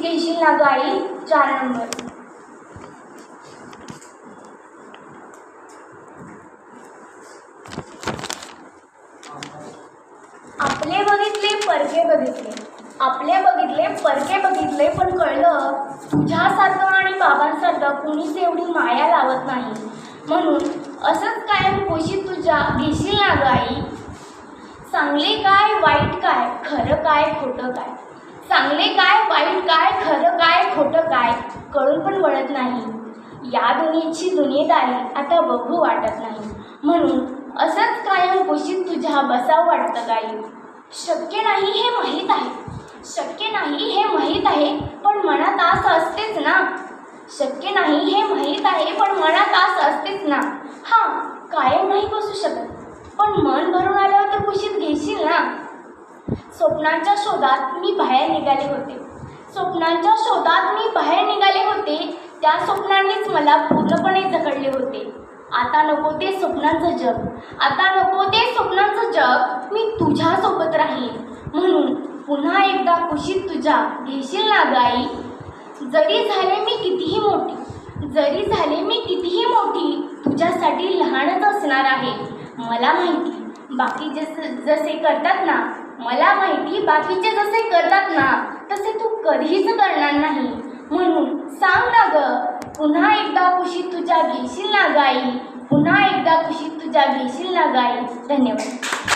घेशील ना ग आई? 4 नंबर. आपले बघितले परके बघितले, आपले बघितले परके बघितले, पण कळलं तुझ्यासारखं आणि बाबांसारखं कुणीच एवढी माया लावत नाही. म्हणून असंच कायम कुशीत तुझ्या घेशील ना ग आई? चांगले काय वाईट काय, खरं काय खोटं काय, चांगले काय वाईट काय, खरं काय खोटं काय, कळून पण वळत नाही. या दुनियेची दुनियेदारी आता बघू वाटत नाही. म्हणून असंच कायम कुशीत तुझ्या बसावं वाटतं काही. शक्य नाही हे माहीत आहे, शक्य नाही हे माहीत आहे, पण मनात आस असतेच ना. शक्य नाही हे माहीत आहे, पण मनात आस असतेच ना. हां, कायम नाही बसू शकत, पण मन भरून आल्यावर तर कुशीत घेशील ना. स्वप्नांच्या शोधात मी बाहेर निघाले होते, स्वप्नांच्या शोधात मी बाहेर निघाले होते. त्या स्वप्नांनीच मला पूर्णपणे जखडले होते. आता नको ते स्वप्नांचं जग, आता नको ते स्वप्नांचं जग, मी तुझ्यासोबत राहीन. म्हणून पुन्हा एकदा कुशीत तुझ्या घेशील ना ग आई? जरी झाले मी कितीही मोठी, जरी झाले मी कितीही मोठी, तुझ्यासाठी लहानच असणार आहे. मला माहिती बाकी जसे करतात ना, मला माहिती बाकीचे जसे करतात ना, तसे तू कधीच करणार नाही. म्हणून सांग ना ग, पुन्हा एकदा कुशीत तुझ्या घेशील ना ग आई? पुन्हा एकदा कुशीत तुझ्या घेशील ना ग आई? धन्यवाद.